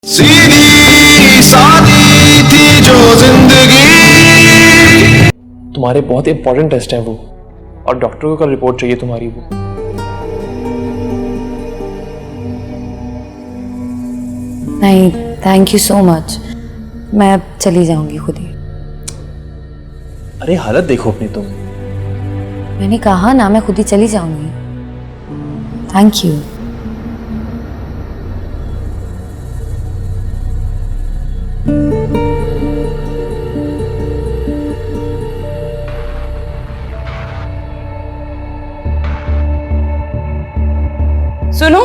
सीधी सादी थी जो जिंदगी। तुम्हारे बहुत इंपॉर्टेंट टेस्ट हैं वो, और डॉक्टर को कल रिपोर्ट चाहिए तुम्हारी वो। नहीं, थैंक यू सो मच। मैं अब चली जाऊंगी खुद ही। अरे हालत देखो अपनी तुम। मैंने कहा ना, मैं खुद ही चली जाऊंगी। Thank you. सुनो,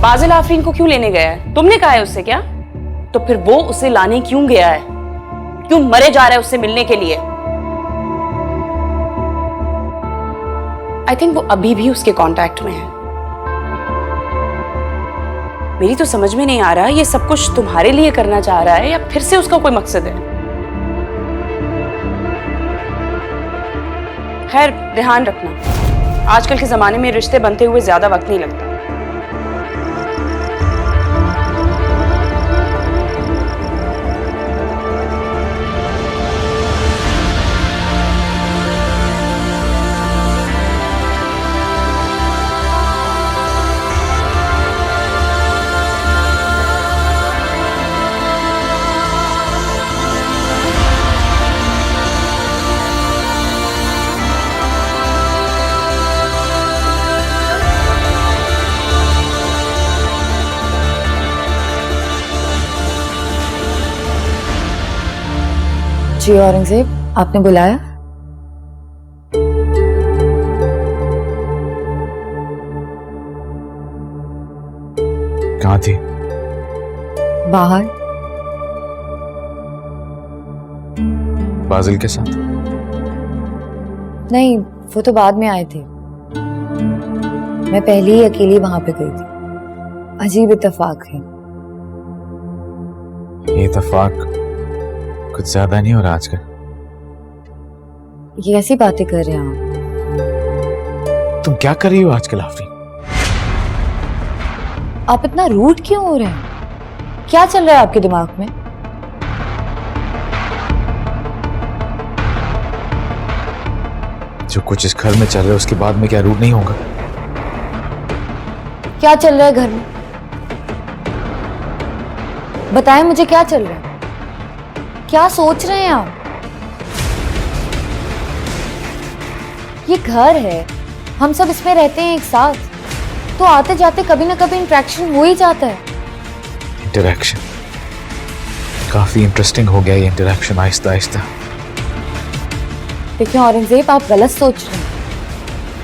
बाजिल आफरीन को क्यों लेने गया है? तुमने कहा है उससे क्या? तो फिर वो उसे लाने क्यों गया है? क्यों मरे जा रहा है उससे मिलने के लिए? आई थिंक वो अभी भी उसके कांटेक्ट में है। मेरी तो समझ में नहीं आ रहा ये सब कुछ तुम्हारे लिए करना चाह रहा है या फिर से उसका कोई मकसद है। खैर, ध्यान रखना, आजकल के जमाने में रिश्ते बनते हुए ज्यादा वक्त नहीं लगता। जी औरंगजेब, आपने बुलाया? कहाँ थी? बाहर। बाजिल के साथ? नहीं, वो तो बाद में आए थे। मैं पहले ही अकेली वहां पे गई थी। अजीब इत्तेफाक है। ये इत्तेफाक कुछ ज्यादा नहीं हो रहा आजकल? ये ऐसी बातें कर रहे हैं आप? तुम क्या कर रही हो आजकल आफरीन? आप इतना रूड क्यों हो रहे हैं? क्या चल रहा है आपके दिमाग में? जो कुछ इस घर में चल रहा है उसके बाद में क्या रूड नहीं होगा? क्या चल रहा है घर में? बताएं मुझे, क्या चल रहा है? क्या सोच रहे हैं आप? ये घर है, हम सब इसमें रहते हैं एक साथ, तो आते जाते कभी ना कभी इंटरेक्शन हो ही जाता है। इंटरेक्शन? काफी इंटरेस्टिंग हो गया ये इंटरेक्शन, आहिस्ता आहिस्ता। देखिए औरंगजेब, आप गलत सोच रहे हैं।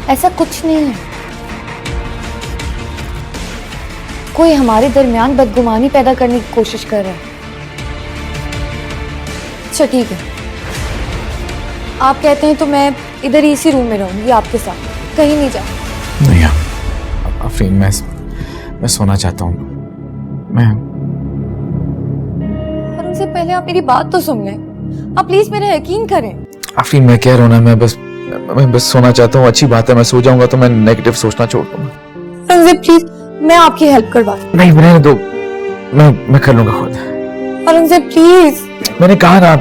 ऐसा कुछ नहीं है। कोई हमारे दरमियान बदगुमानी पैदा करने की कोशिश कर रहा है। अच्छा ठीक है, आप कहते हैं तो मैं इधर ही इसी रूम में रहूंगी आपके साथ, कहीं नहीं जाऊंगी। नहीं आफरीन, मैं सोना चाहता हूँ। मैं और उनसे पहले आप मेरी बात तो सुन लें। आप प्लीज मेरा यकीन करें। आफरीन, मैं कह रहा हूँ ना, मैं बस सोना चाहता हूँ। अच्छी बात है, मैं सो जाऊंगा तो मैं नेगेटिव सोचना छोड़ दूंगा। औरंगजेब प्लीज, मैं आपकी हेल्प करवा। नहीं, रहने दो, मैं कर लूंगा खुद। औरंगजेब प्लीज। मैंने कहा ना,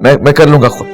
मैं कर लूंगा खुद।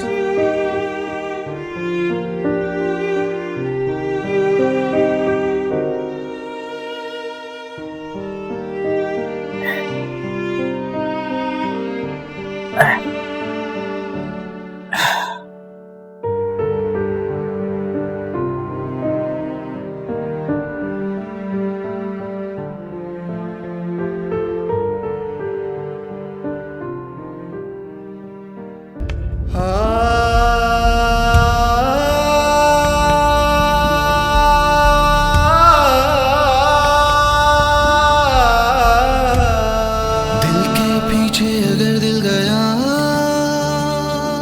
दिल के पीछे अगर दिल गया,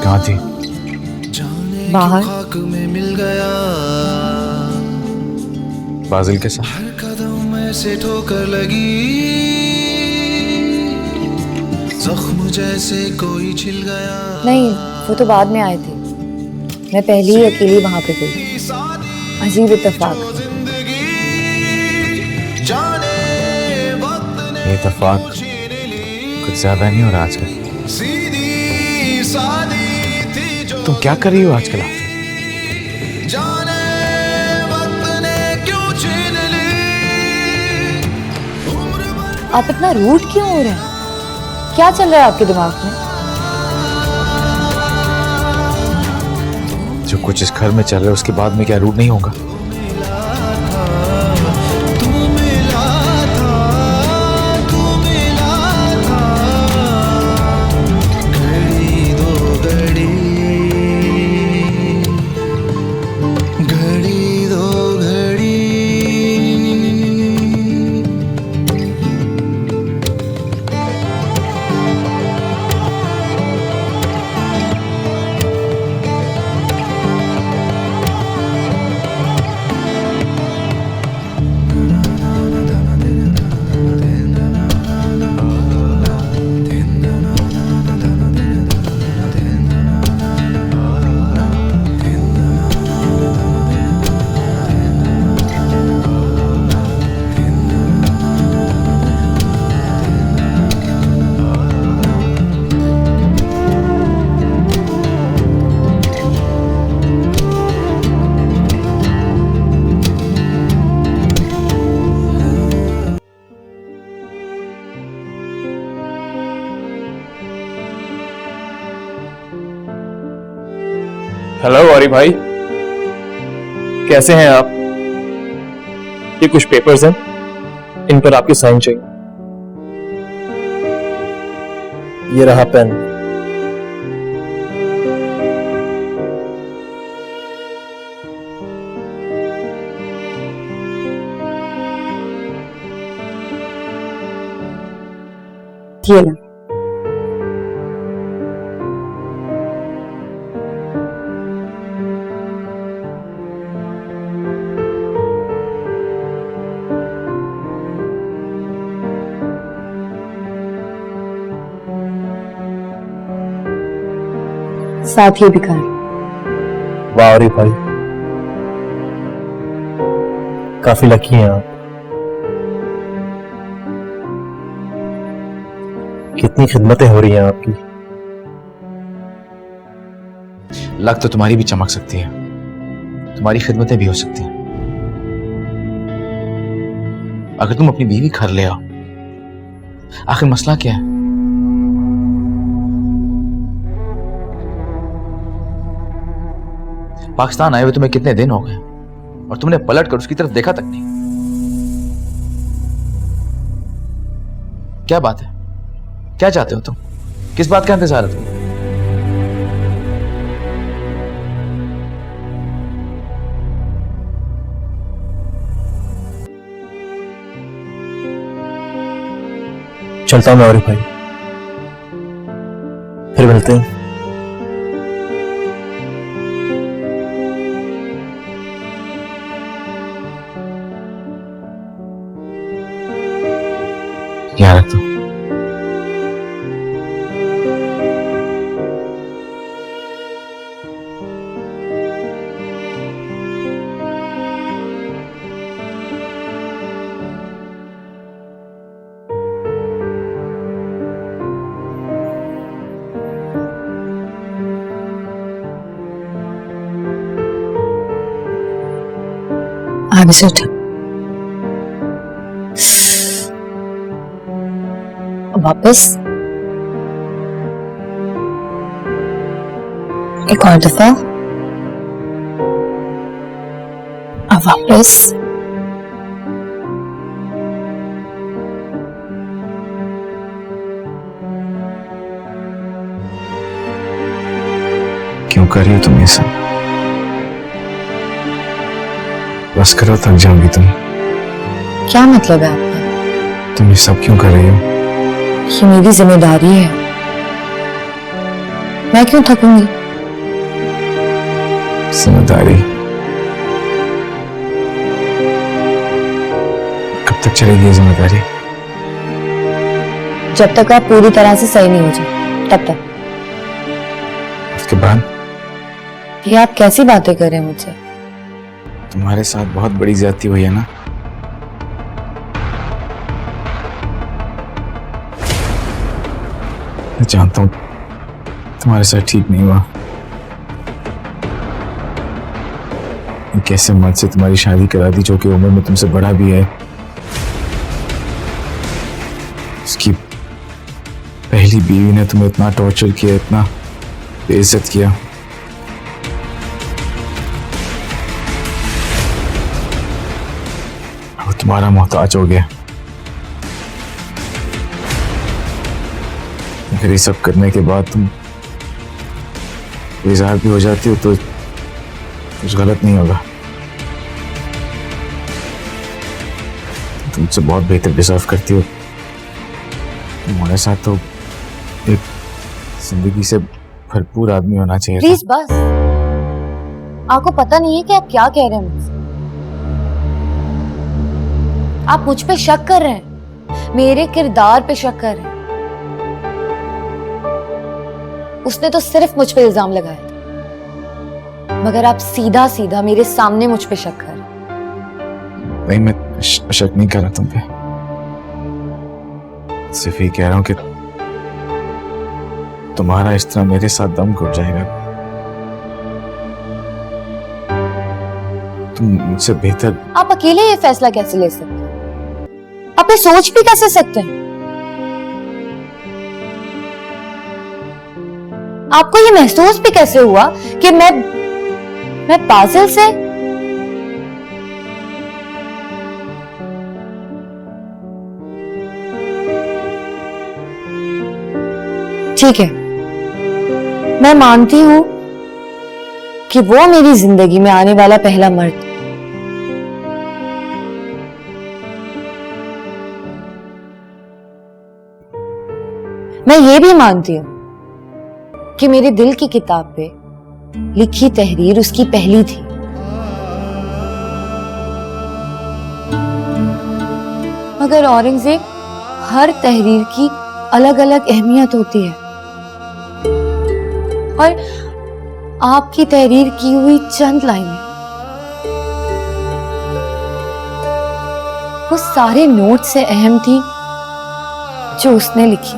कहाँ थी? जाने बाहर। क्यों खाक में मिल गया। बाजिल के साथ? हर कदम ऐसे ठोकर लगी, जख्म जैसे कोई छिल गया। नहीं, वो तो बाद में आए थे। मैं पहले ही अकेली वहां पे गई। अजीब इत्तेफाक। जिंदगी जाने ये इत्तेफाक कुछ ज्यादा नहीं हो रहा आजकल। सीधी सादी थी जो तुम क्या कर रही हो आजकल? जाने वक्त ने क्यों छीन ली उम्र भर आप इतना रूड क्यों हो रहे हैं? क्या चल रहा है आपके दिमाग में? जो कुछ इस घर में चल रहा है उसके बाद में क्या रूड नहीं होगा? तू मिला था घड़ी दो घड़ी घड़ी दो घड़ी हेलो औरी भाई, कैसे हैं आप? ये कुछ पेपर्स हैं, इन पर आपकी साइन चाहिए। ये रहा पेन। ये लो। साथ ही भिखारी। वाह औरी भाई, काफी लकी हैं आप। कितनी खिदमतें हो रही हैं आपकी। लक तो तुम्हारी भी चमक सकती है, तुम्हारी खिदमतें भी हो सकती हैं। अगर तुम अपनी बीवी घर ले आओ, आखिर मसला क्या है? पाकिस्तान आए हुए तुम्हें कितने दिन हो गए और तुमने पलट कर उसकी तरफ देखा तक नहीं। क्या बात है? क्या चाहते हो तुम? किस बात का इंतजार है तुम्हें? चलता हूं मैं औरी भाई, फिर मिलते हैं। याद रख दो। आगे से उठा। वापस एक और दफा। अब वापस। क्यों कर रही हो तुम ये सब? बस करो, थक जाओगी तुम। क्या मतलब है आपका? तुम ये सब क्यों कर रही हो? ये मेरी जिम्मेदारी है, मैं क्यों थकूंगी? जिम्मेदारी कब तक चलेगी ये जिम्मेदारी? जब तक आप पूरी तरह से सही नहीं हो जाए तब तक। उसके बाद ये आप कैसी बातें कर रहे हैं मुझसे? तुम्हारे साथ बहुत बड़ी ज्यादती हुई है ना। मैं जानता हूँ तुम्हारे साथ ठीक नहीं हुआ। एक ऐसे मर्द से तुम्हारी शादी करा दी जो कि उम्र में तुमसे बड़ा भी है। उसकी पहली बीवी ने तुम्हें इतना टॉर्चर किया, इतना बेइज्जत किया। वो तुम्हारा मोहताज हो गया। अगर ये सब करने के बाद तुम बेजार भी हो जाती हो तो कुछ गलत नहीं होगा। तुम मुझसे बहुत बेहतर डिजर्व करती हो। तुम्हारे साथ तो एक जिंदगी से भरपूर आदमी होना चाहिए था। प्लीज बस, आपको पता नहीं है कि आप क्या कह रहे हैं मुझसे। आप मुझ पे शक कर रहे हैं, मेरे किरदार पे शक कर रहे हैं। उसने तो सिर्फ मुझ पे इल्जाम लगाया था, मगर आप सीधा सीधा मेरे सामने मुझ पे शक कर रहे हैं। नहीं, मैं शक नहीं कर रहा तुम पे। सिर्फ ये कह रहा हूं कि तुम्हारा इस तरह मेरे साथ दम घुट जाएगा। तुम मुझसे बेहतर। आप अकेले ये फैसला कैसे ले सकते हैं? आप ये सोच भी कैसे सकते हैं? आपको ये महसूस भी कैसे हुआ कि मैं बाजिल से ठीक है, मैं मानती हूं कि वो मेरी जिंदगी में आने वाला पहला मर्द। मैं ये भी मानती हूं कि मेरे दिल की किताब पे लिखी तहरीर उसकी पहली थी। मगर औरंगजेब, हर तहरीर की अलग अलग अहमियत होती है और आपकी तहरीर की हुई चंद लाइनें वो सारे नोट से अहम थी जो उसने लिखी।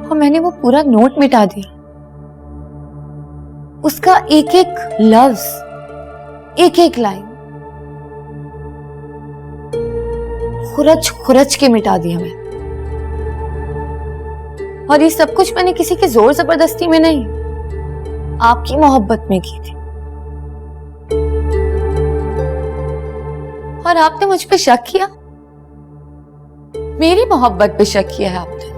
और मैंने वो पूरा नोट मिटा दिया। उसका एक एक लफ्ज, एक एक लाइन खुरच खुरच के मिटा दिया मैं। और ये सब कुछ मैंने किसी के जोर जबरदस्ती में नहीं, आपकी मोहब्बत में की थी। और आपने मुझ पे शक किया, मेरी मोहब्बत पे शक किया है आपने।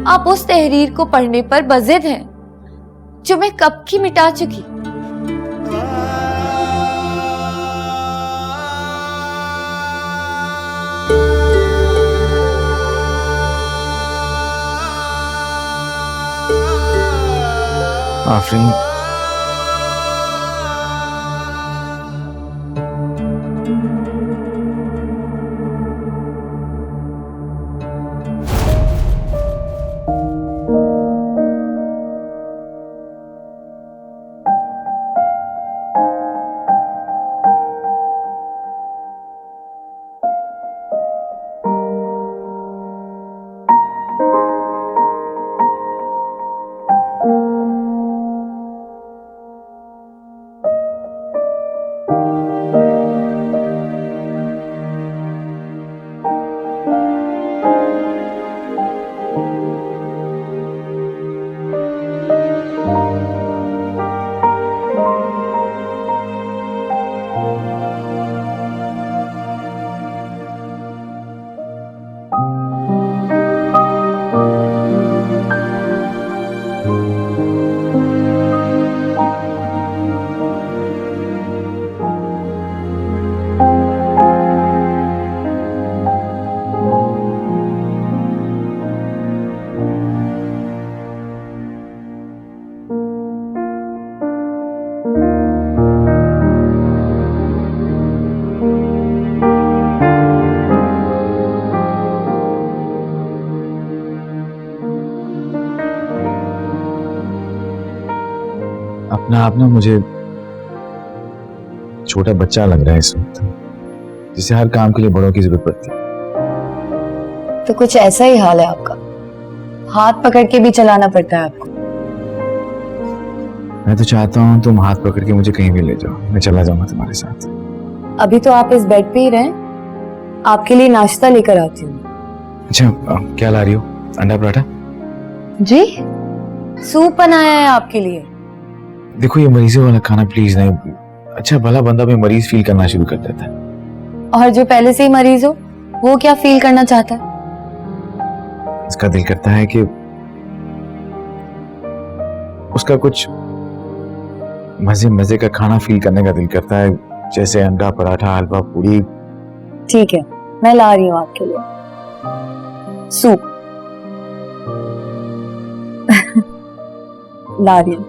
आप उस तहरीर को पढ़ने पर बज़िद हैं जो मैं कब की मिटा चुकी। आफरीन, अपना आप ना मुझे छोटा बच्चा लग रहा है इस वक्त, जिसे हर काम के लिए बड़ों की जरूरत पड़ती है। तो कुछ ऐसा ही हाल है आपका, हाथ पकड़ के भी चलाना पड़ता है आपको। मैं तो चाहता हूँ तुम हाथ पकड़ के मुझे कहीं भी ले जाओ, मैं चला जाऊंगा तुम्हारे साथ। अभी तो आप इस बेड पे ही रहें, आपके लिए नाश्ता लेकर आती हूँ। अच्छा क्या ला रही हो? अंडा पराठा? जी, सूप बनाया है आपके लिए। देखो ये मरीजों वाला खाना प्लीज नहीं। अच्छा भला बंदा भी मरीज फील करना शुरू कर देता है। और जो पहले से ही मरीज हो वो क्या फील करना चाहता है? इसका दिल करता है कि उसका कुछ मजे मजे का खाना फील करने का दिल करता है, जैसे अंडा पराठा, हलवा पूरी। ठीक है, मैं ला रही हूँ आपके लिए सूप। ला रही हूँ।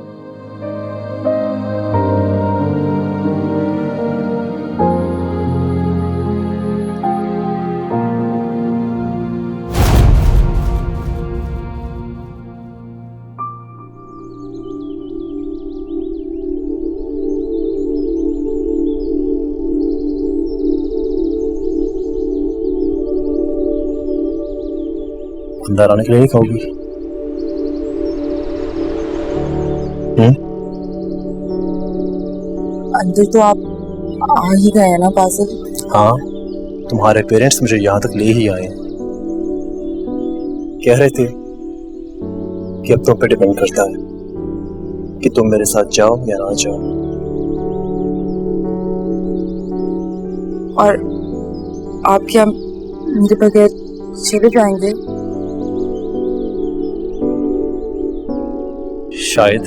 अंदर आने के लिए नहीं खाओगी? अंदर तो आप आ ही गए ना पासिल। हाँ, तुम्हारे पेरेंट्स मुझे यहाँ तक ले ही आए हैं। कह रहे थे कि अब तुम पे डिपेंड करता है कि तुम मेरे साथ जाओ या ना जाओ। और आप क्या मेरे बगैर चले जाएंगे? शायद।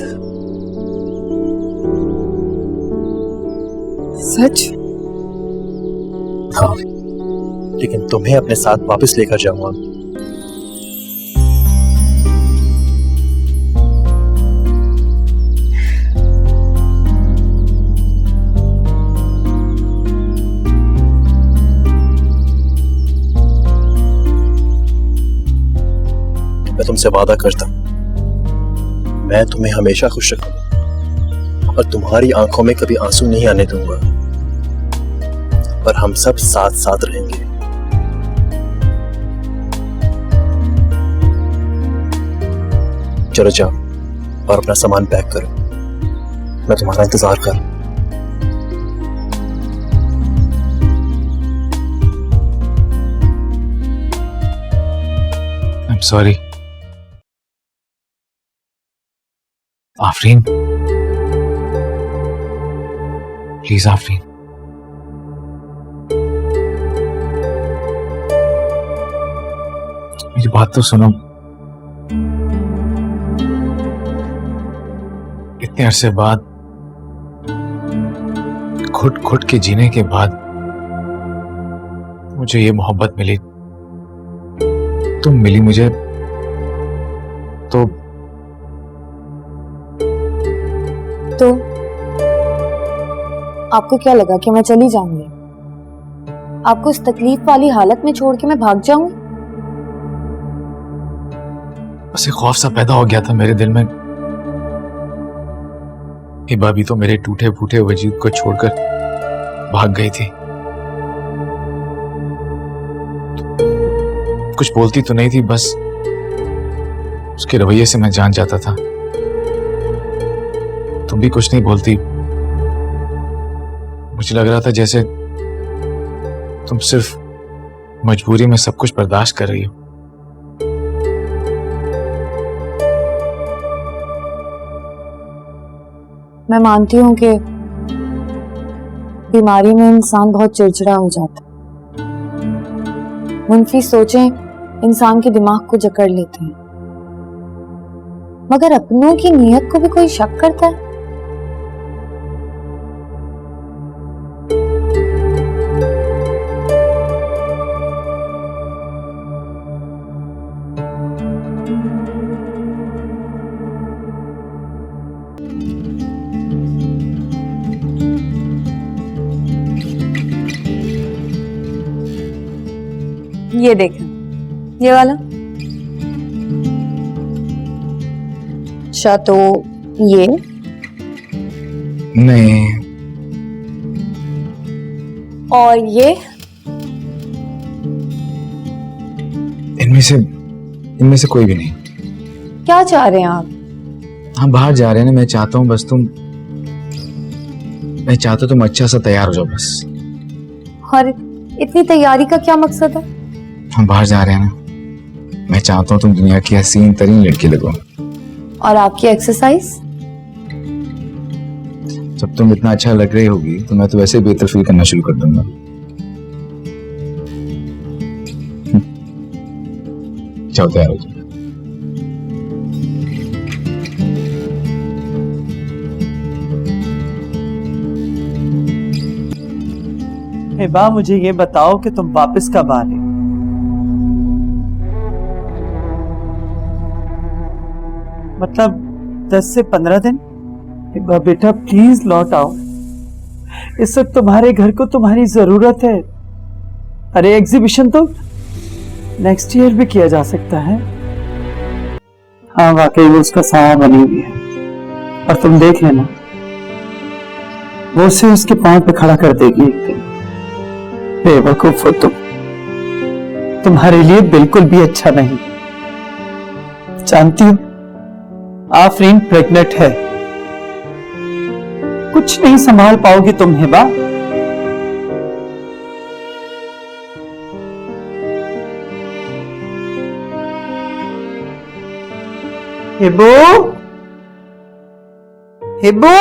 सच? हाँ, लेकिन तुम्हें अपने साथ वापस लेकर जाऊंगा। मैं तुमसे वादा करता हूं, मैं तुम्हें हमेशा खुश रखूंगा और तुम्हारी आंखों में कभी आंसू नहीं आने दूंगा, पर हम सब साथ साथ रहेंगे। चलो जाओ और अपना सामान पैक करो, मैं तुम्हारा इंतजार कर। I'm sorry. Afreen, please Afreen. मेरी बात तो सुनो। इतने अरसे बाद, घुट घुट के जीने के बाद मुझे ये मोहब्बत मिली, तुम मिली मुझे, तो आपको क्या लगा कि मैं चली जाऊंगी? आपको इस तकलीफ वाली हालत में छोड़ के मैं भाग जाऊंगी? बस एक खौफ सा पैदा हो गया था मेरे दिल में। हिबा भी तो मेरे टूटे फूटे वजूद को छोड़कर भाग गई थी। कुछ बोलती तो नहीं थी, बस उसके रवैये से मैं जान जाता था। तुम भी कुछ नहीं बोलती। मुझे लग रहा था जैसे तुम सिर्फ मजबूरी में सब कुछ बर्दाश्त कर रही हो। मैं मानती हूँ कि बीमारी में इंसान बहुत चिड़चिड़ा हो जाता है, मुनफी सोचें इंसान के दिमाग को जकड़ लेते हैं, मगर अपनों की नीयत को भी कोई शक करता है? ये देखें, ये वाला। अच्छा तो ये नहीं, और ये इनमें से कोई भी नहीं। क्या चाह रहे हैं आप? हम बाहर जा रहे हैं ना, मैं चाहता हूँ बस मैं चाहता हूँ तुम अच्छा सा तैयार हो जाओ बस। और इतनी तैयारी का क्या मकसद है? हम बाहर जा रहे हैं ना, मैं चाहता हूँ तुम दुनिया की हसीन तरीन लड़की लगो। और आपकी एक्सरसाइज? जब तुम इतना अच्छा लग रही होगी तो मैं तो वैसे ही बेहतर फील करना शुरू कर दूंगा। जाओ तैयार हो जाओ। हिबा, मुझे ये बताओ कि तुम वापस कब आ रहे हो? मतलब 10 से 15 दिन? हिबा बेटा प्लीज लौट आओ, इस वक्त तुम्हारे घर को तुम्हारी जरूरत है। अरे एग्जीबिशन तो नेक्स्ट ईयर भी किया जा सकता है। हाँ वाकई वो उसका साया बनी हुई है, और तुम देख लेना वो उसे उसके पांव पे खड़ा कर देगी एक दिन। बेवकूफ हो तुम्हारे लिए बिल्कुल भी अच्छा नहीं। जानती हो आफरीन प्रेग्नेंट है, कुछ नहीं संभाल पाओगी तुम हिबा। हिबू, हिबू।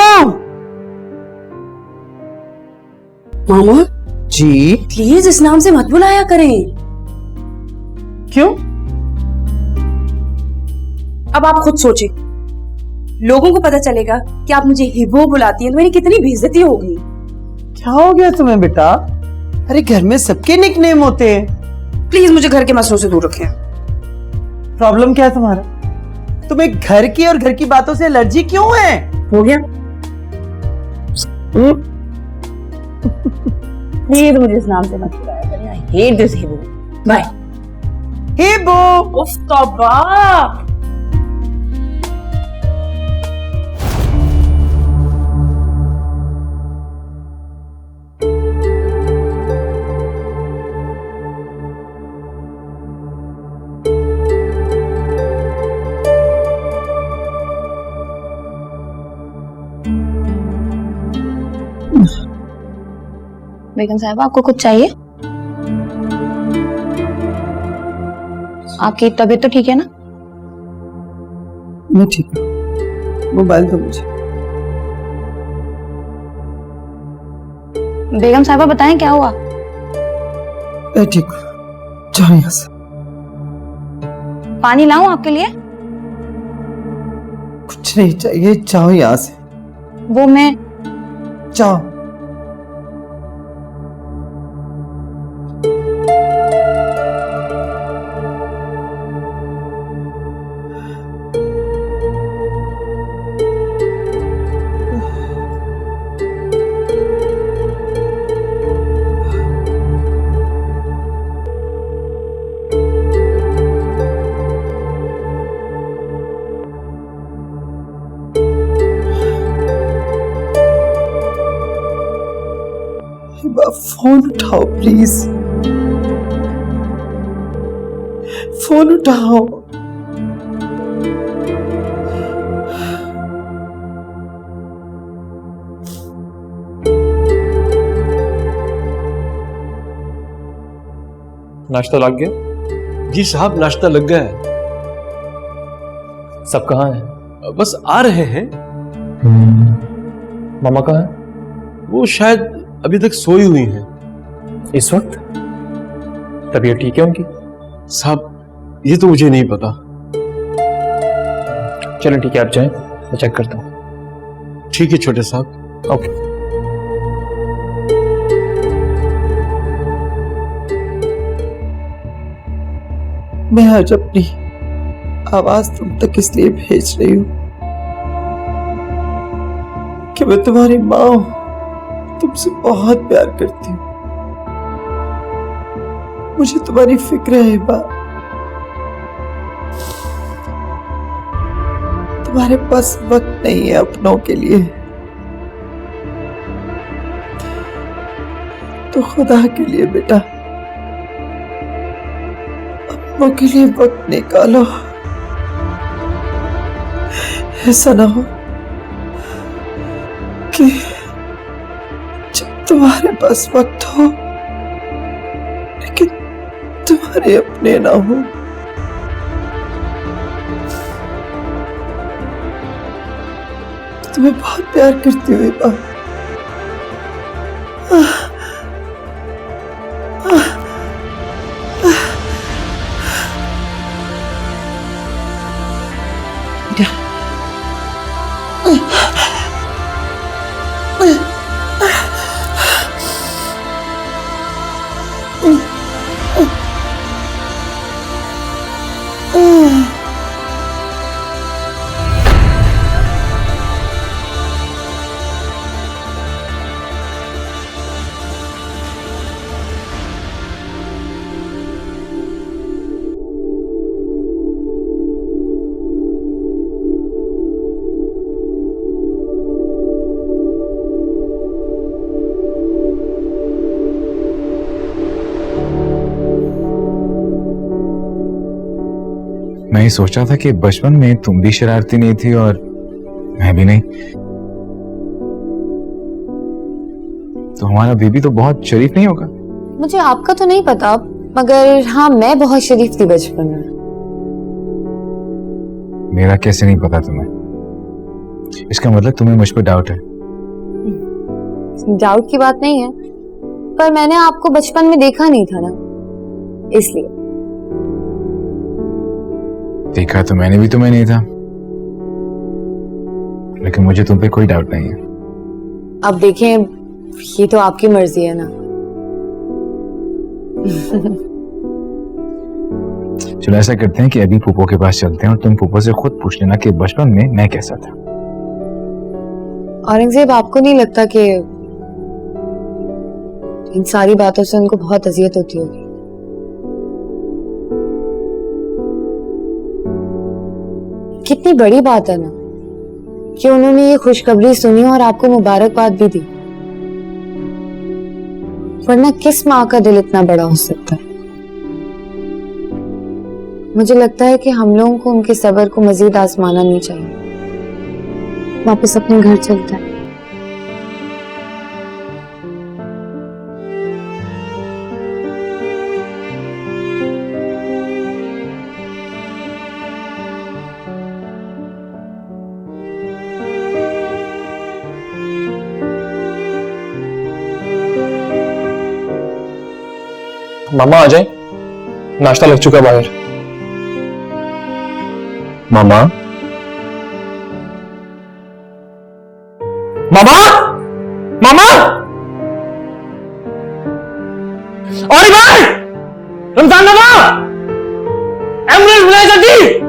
मामा जी प्लीज इस नाम से मत बुलाया करें। क्यों? अब आप खुद सोचें, लोगों को पता चलेगा कि आप मुझे हिबो बुलाती हैं तो मेरी कितनी बेइज्जती होगी। क्या हो गया तुम्हें बेटा? अरे घर में सबके निकनेम होते हैं। प्लीज मुझे घर के मसलों से दूर रखें। प्रॉब्लम क्या है तुम्हारा? तुम्हें घर की और घर की बातों से एलर्जी क्यों है? हो गया? प्लीज मुझे इस नाम से मत बुलाया करें। आई हेट दिस हिबो। बाय। हिबो। उफ तौबा। बेगम साहिबा, आपको कुछ चाहिए? आपकी तबीयत तो ठीक है ना? मैं ठीक हूँ। मोबाइल दो मुझे। बेगम साहिबा बताएं क्या हुआ? मैं ठीक हूँ, जाओ यहाँ से। पानी लाऊं आपके लिए? कुछ नहीं चाहिए, जाओ यहाँ से। वो मैं जाओ। फोन उठाओ प्लीज, फोन उठाओ। नाश्ता लग गया? जी साहब, नाश्ता लग गया है। सब कहाँ है? बस आ रहे हैं। मामा कहाँ है? वो शायद अभी तक सोई हुई हैं। इस वक्त? तबीयत ठीक है उनकी? साहब ये तो मुझे नहीं पता। चलो ठीक है, आप जाएं, मैं चेक करता हूँ। ठीक है छोटे साहब। ओके। मैं आज अपनी आवाज तुम तक इसलिए भेज रही हूं कि मैं तुम्हारी माँ हूं, तुमसे बहुत प्यार करती हूँ। मुझे तुम्हारी फिक्र है हिबा। तुम्हारे पास वक्त नहीं है अपनों के लिए। तो खुदा के लिए बेटा अपनों के लिए वक्त निकालो। ऐसा ना हो कि जब तुम्हारे पास वक्त हो लेकिन तुम्हारे अपने ना हो। तुम्हें बहुत प्यार करती हुई बात। मैं ये सोच रहा था कि बचपन में तुम भी शरारती नहीं थी और मैं भी नहीं, तो हमारा बेबी तो बहुत शरीफ नहीं होगा। मुझे आपका तो नहीं पता, मगर हाँ मैं बहुत शरीफ थी बचपन में। मेरा कैसे नहीं पता तुम्हें? इसका मतलब तुम्हें मुझ पर डाउट है? डाउट की बात नहीं है, पर मैंने आपको बचपन में देखा नहीं था ना, इसलिए। देखा तो मैंने भी तुम्हें नहीं था, लेकिन मुझे तुम पे कोई डाउट नहीं है। अब देखें, ये तो आपकी मर्जी है ना। चलो ऐसा करते हैं कि अभी फूफो के पास चलते हैं और तुम फूफो से खुद पूछ लेना कि बचपन में मैं कैसा था। औरंगजेब, आपको नहीं लगता कि इन सारी बातों से उनको बहुत अजियत होती होगी? कितनी बड़ी बात है ना कि उन्होंने ये खुशखबरी सुनी और आपको मुबारकबाद भी दी, वरना किस माँ का दिल इतना बड़ा हो सकता है? मुझे लगता है कि हम लोगों को उनके सब्र को मजीद आजमाना नहीं चाहिए। वापस अपने घर चलता है। मामा आ जाए, नाश्ता लग चुका बाहर। मामा, मामा, मामा, और भाई, रमजान मामा, एम्बुलेंस बुलाए जल्दी।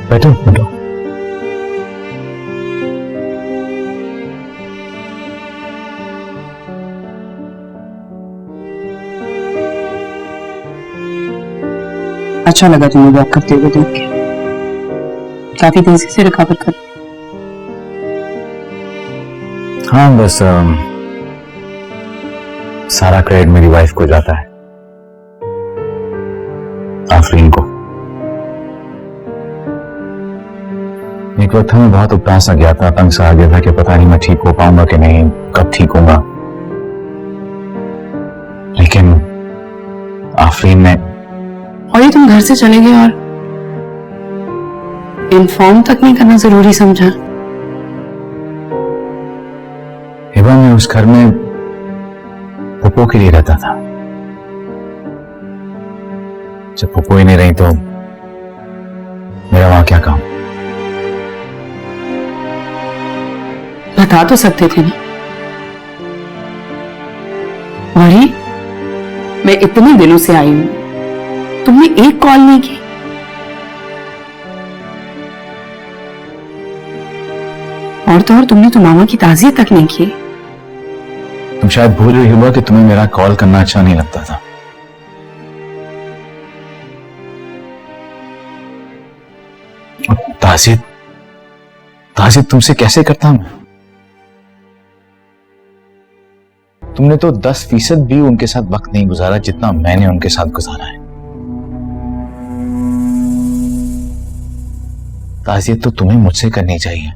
बैठो बैठो। अच्छा लगा तुम्हें वॉक करते हुए देख के। काफी तेजी से रिकवर कर। हाँ बस सारा क्रेडिट मेरी वाइफ को जाता है, आफरीन को। एक वक्त हमें बहुत उपटास आ गया था, तंग सा आ गया था कि पता नहीं मैं ठीक हो पाऊंगा कि नहीं, कब ठीक होगा। लेकिन आफरीन ने, और ये तुम घर से चले गए और इन्फॉर्म तक नहीं करना जरूरी समझा? हिबा मैं उस घर में पप्पो के लिए रहता था। जब पप्पो ही नहीं रही तो मेरा वहां क्या काम? बता तो सकते थे ना। वही मैं इतने दिनों से आई हूं, तुमने एक कॉल नहीं की। और तो और तुमने तो मामा की ताज़ियत तक नहीं की। तुम शायद भूल रही हो कि तुम्हें मेरा कॉल करना अच्छा नहीं लगता था। ताज़ियत ताज़ियत तुमसे कैसे करता मैं? तुमने तो 10% भी उनके साथ वक्त नहीं गुजारा जितना मैंने उनके साथ गुजारा है। ताज़ियत तो तुम्हें मुझसे करनी चाहिए।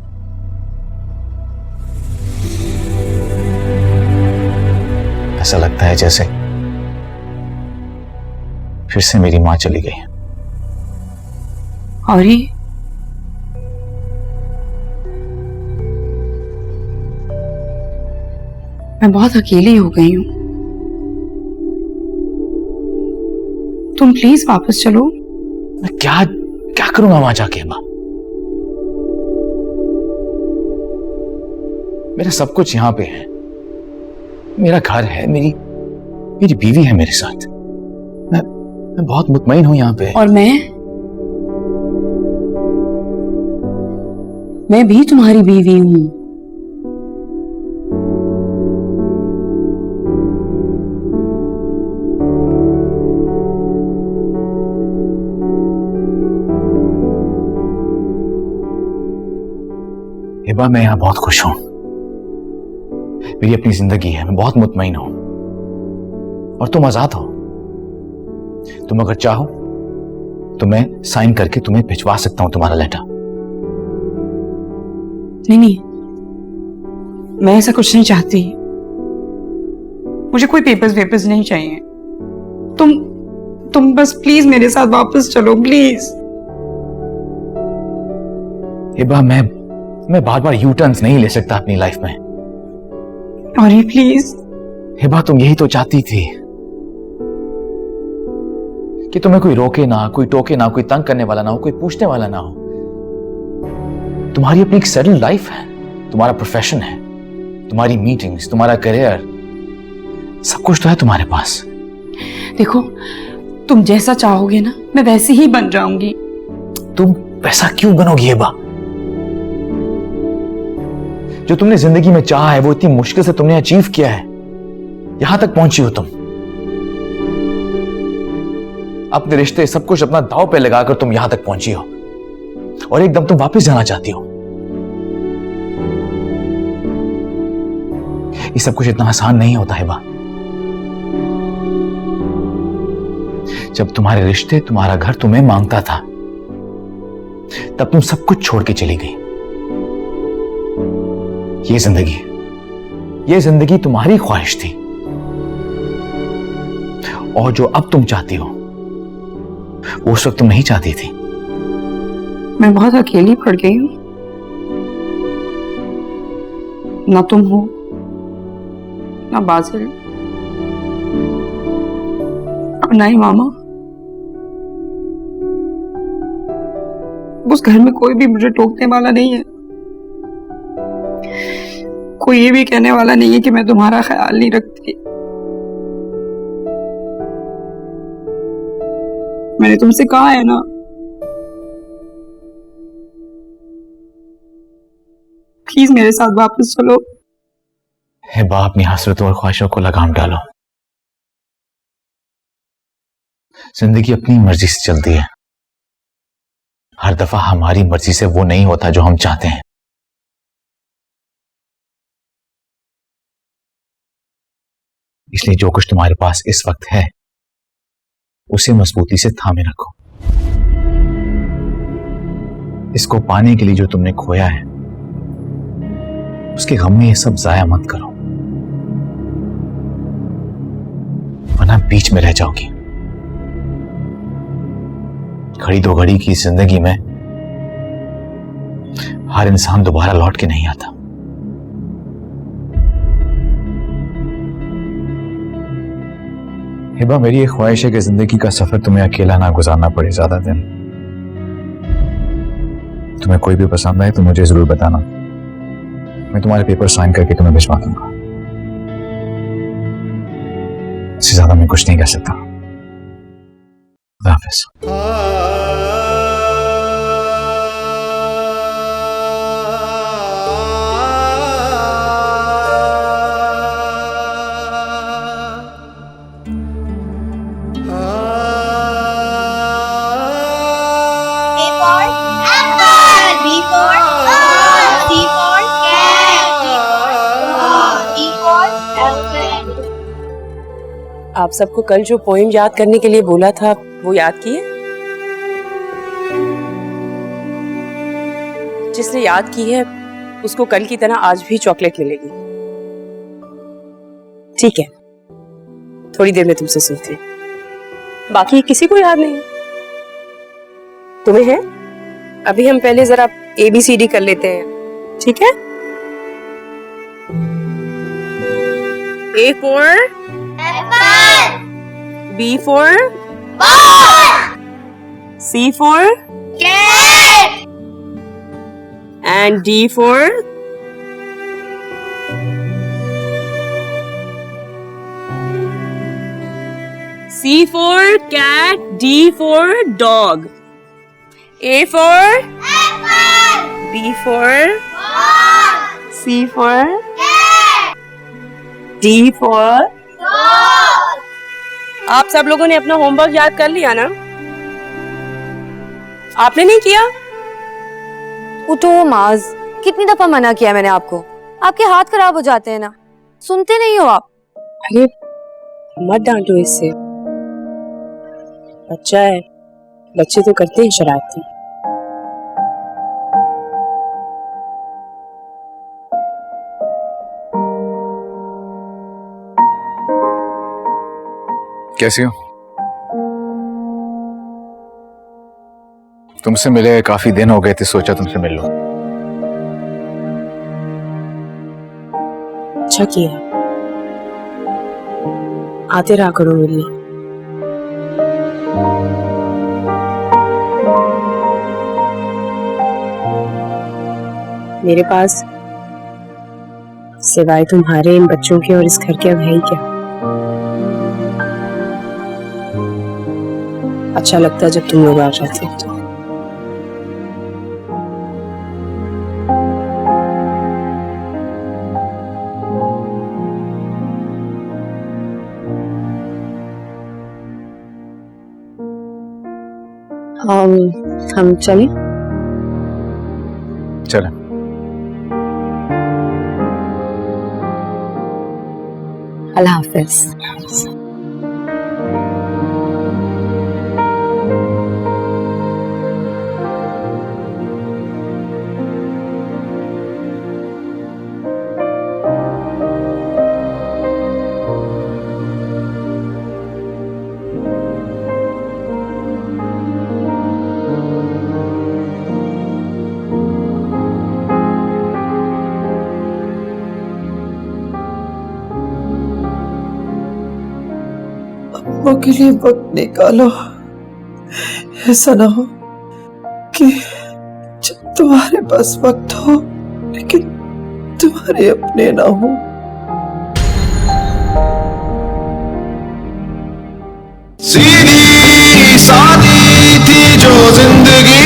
ऐसा लगता है जैसे फिर से मेरी मां चली गई। और ये मैं बहुत अकेली हो गई हूं। तुम प्लीज वापस चलो। मैं क्या क्या करूंगा वहां जाके? मां, मेरा सब कुछ यहां पे है। मेरा घर है, मेरी बीवी है मेरे साथ। मैं बहुत मुतमईन हूं यहां पे। और मैं भी तुम्हारी बीवी हूं। हिबा, मैं यहां बहुत खुश हूं। मेरी अपनी जिंदगी है, मैं बहुत मुतमईन हूं। और तुम आजाद हो। तुम अगर चाहो तो मैं साइन करके तुम्हें भिजवा सकता हूं तुम्हारा लेटर। नहीं, मैं ऐसा कुछ नहीं चाहती। मुझे कोई पेपर्स वेपर्स नहीं चाहिए। तुम बस प्लीज मेरे साथ वापस चलो, प्लीज। हिबा, मैं बार बार यू टर्न्स नहीं ले सकता अपनी लाइफ में। और ये प्लीज। हिबा, तुम यही तो चाहती थी कि तुम्हें कोई रोके ना, कोई टोके ना, कोई तंग करने वाला ना हो, कोई पूछने वाला ना हो। तुम्हारी अपनी एक सेटल्ड लाइफ है, तुम्हारा प्रोफेशन है, तुम्हारी मीटिंग्स, तुम्हारा करियर, सब कुछ तो है तुम्हारे पास। देखो, तुम जैसा चाहोगे ना, मैं वैसे ही बन जाऊंगी। तुम वैसा क्यों बनोगी हिबा? जो तुमने जिंदगी में चाहा है वो इतनी मुश्किल से तुमने अचीव किया है। यहां तक पहुंची हो तुम। अपने रिश्ते, सब कुछ अपना दांव पे लगाकर तुम यहां तक पहुंची हो, और एकदम तुम वापस जाना चाहती हो। ये सब कुछ इतना आसान नहीं होता हिबा। जब तुम्हारे रिश्ते, तुम्हारा घर तुम्हें मांगता था, तब तुम सब कुछ छोड़ के चली गई। ये जिंदगी तुम्हारी ख्वाहिश थी, और जो अब तुम चाहती हो वो उस वक्त तुम नहीं चाहती थी। मैं बहुत अकेली पड़ गई हूं। ना तुम हो, ना बाजिल, और ना ही मामा। उस घर में कोई भी मुझे टोकने वाला नहीं है। कोई ये भी कहने वाला नहीं है कि मैं तुम्हारा ख्याल नहीं रखती। मैंने तुमसे कहा है ना, प्लीज मेरे साथ वापस चलो। हिबा, अपनी हसरतों और ख्वाहिशों को लगाम डालो। जिंदगी अपनी मर्जी से चलती है। हर दफा हमारी मर्जी से वो नहीं होता जो हम चाहते हैं। इसलिए जो कुछ तुम्हारे पास इस वक्त है उसे मजबूती से थामे रखो। इसको पाने के लिए जो तुमने खोया है उसके गम में ये सब जाया मत करो, वरना बीच में रह जाओगी। घड़ी दो घड़ी की जिंदगी में हर इंसान दोबारा लौट के नहीं आता। हिबा, मेरी एक ख्वाहिश है कि जिंदगी का सफर तुम्हें अकेला ना गुजारना पड़े ज्यादा दिन। तुम्हें कोई भी पसंद आए तो मुझे जरूर बताना। मैं तुम्हारे पेपर साइन करके तुम्हें भिजवा दूंगा। इससे ज्यादा मैं कुछ नहीं कर सकता। खुदा हाफिज। आ for C for cat. E for elephant. आप सबको कल जो पोएम याद करने के लिए बोला था वो याद किए? जिसने याद की है उसको कल की तरह आज भी चॉकलेट मिलेगी। ठीक है, थोड़ी देर में तुमसे सुनती हूँ। बाकी किसी को याद नहीं? तुम्हें है? अभी हम पहले जरा ABCD कर लेते हैं, ठीक है? A for apple. B for ball. C for cat. And D for C for cat, D for dog. A for apple. B for ball. C for cat. D for dog. आप सब लोगों ने अपना होमवर्क याद कर लिया ना? आपने नहीं किया? उठो माज, कितनी दफा मना किया मैंने आपको। आपके हाथ खराब हो जाते हैं ना, सुनते नहीं हो आप। अरे मत डांटो इससे, बच्चा है, बच्चे तो करते हैं शरारती। कैसी हो? तुमसे मिले काफी दिन हो गए थे, सोचा तुमसे मिल लूं। अच्छा किया, आते रहा करो मिलने। मेरे पास सिवाय तुम्हारे, इन बच्चों के और इस घर के अब है ही क्या। अच्छा लगता जब तुम लोग आ जाते हो। हम चलें? चलें। अल्लाह हाफिज। अम्मू के लिए वक्त निकालो, ऐसा ना हो कि जब तुम्हारे पास वक्त हो लेकिन तुम्हारे अपने ना हो। सीधी सादी थी जो जिंदगी